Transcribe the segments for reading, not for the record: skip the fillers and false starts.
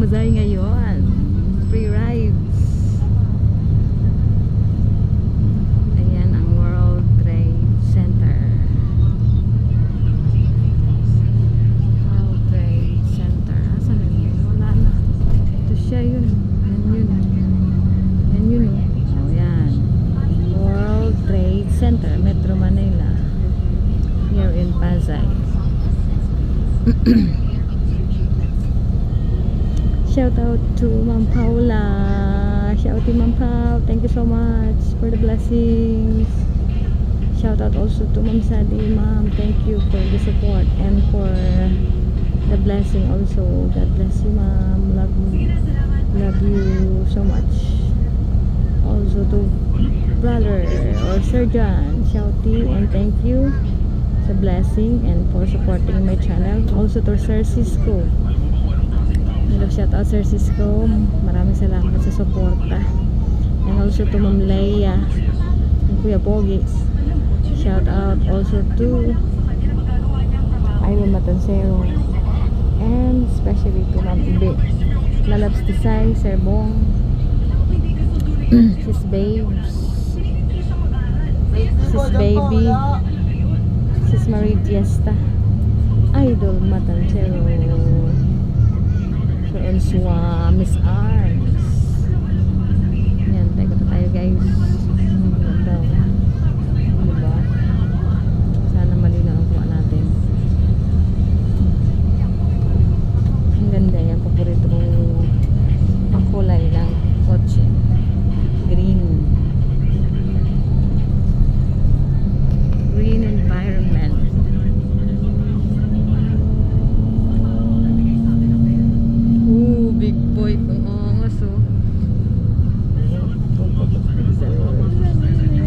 Pasay ngayon. Free rides. Ayan ang World Trade Center. World Trade Center. Asan na yun? Wala na. Ito siya yun. Yan yun. Yan yun. Oh, yan. World Trade Center, Metro Manila. Here in Pasay. Shout out to Ma'am Paula. Shout out to Ma'am Pau. Thank you so much for the blessings. Shout out also to Ma'am Sadi. Ma'am, thank you for the support and for the blessing also. God bless you, Ma'am. Love you so much. Also to brother or Sir John, shouty and thank you sa blessing and for supporting my channel. Also to Sir Cisco. Hello, shout out Sir Cisco. Maraming salamat sa suporta. And also to Ma'am Leia and Kuya Pogi. Shout out also to Iron Matancero. And especially to Ma'am Ibe. Lalabs Tisay, Sir Bong. Sis Babes. Sis Baby. Sis Marie Diesta. Idol Matancero. Sir Onsua, Miss Arms. Yan, tayo tayo guys. Ganda. Diba? Sana malinaw ang kuha natin. Ang ganda yan. Paborito kong kulay ng kotse. Green. Green environment. Big boy kung ongos oh.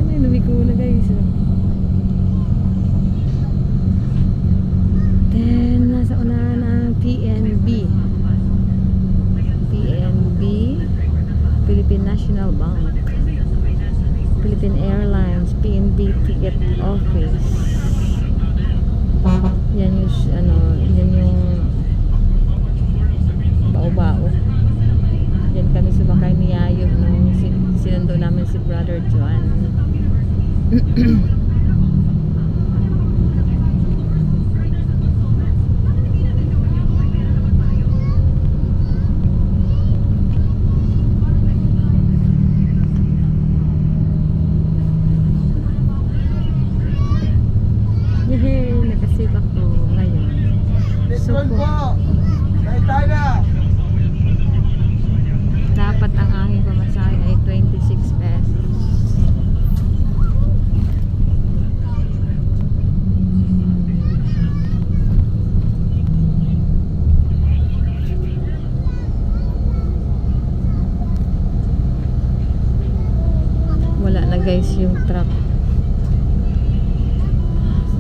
Inuwi ko na guys oh. Then nasa unahan ang PNB. PNB, Philippine National Bank, Philippine Airlines, PNB Ticket Office. Yan yung ano, yan yung bao-bao. Diyan kami sumakay ni Yayo nung sinundo namin si Brother Juan. Yehey, nakasave ako ngayon. So po, dapat ang aking pamasahe ay 26 pesos. Wala na guys yung truck.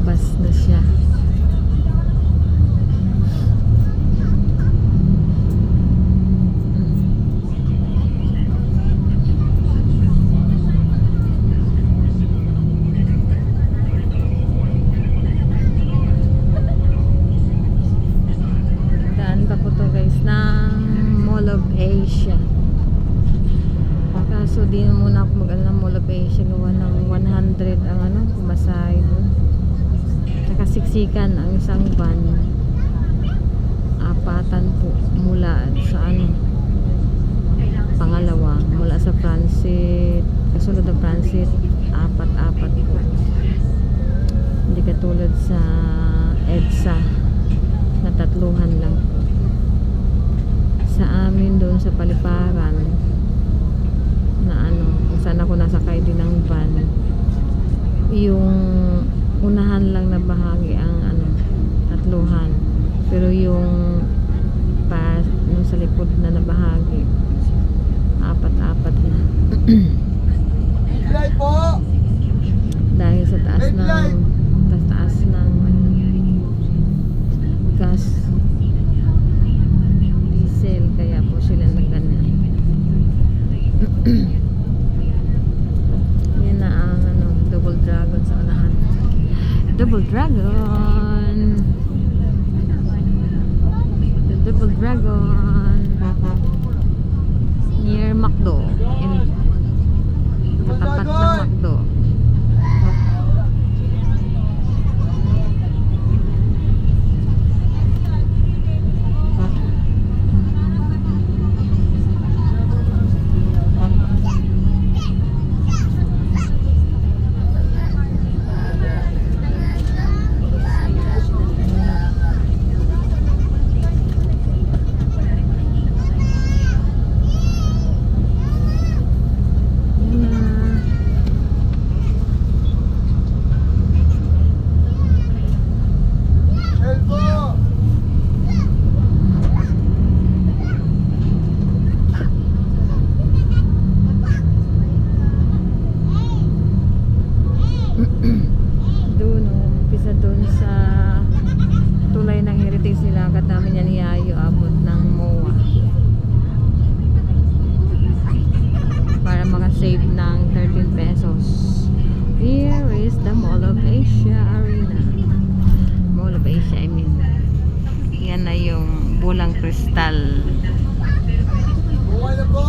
Bus na siya. Asia. Kaso di na muna ako mag-ano ng Mall of Asia, gawa ng 100 ang ano, pumasay doon. Saka siksikan ang isang van. Apatan po mula sa ano, pangalawa, mula sa Transit, kasunod ng Transit, apat-apat po. Hindi katulad sa EDSA na tatluhan lang po. Sa amin doon sa Paliparan na ano, kung saan ako nasakay din ng van, yung unahan lang na bahagi ang ano, tatluhan, pero yung nung sa likod na bahagi, apat-apat na. Dahil sa taas ng gas, diesel, kaya po sila nagganyan. Yan na ang ano, Double Dragon sa unahan. Double Dragon, the Double Dragon. Near McDo. Katapat ng McDo. Doon, umpisa doon sa tulay ng heritage nila. Agad namin yan iayo abot ng MOA para makasave ng 13 pesos. Here is the Mall of Asia Arena. Mall of Asia, I mean. Yan na yung Bulang Kristal. Buhay na po!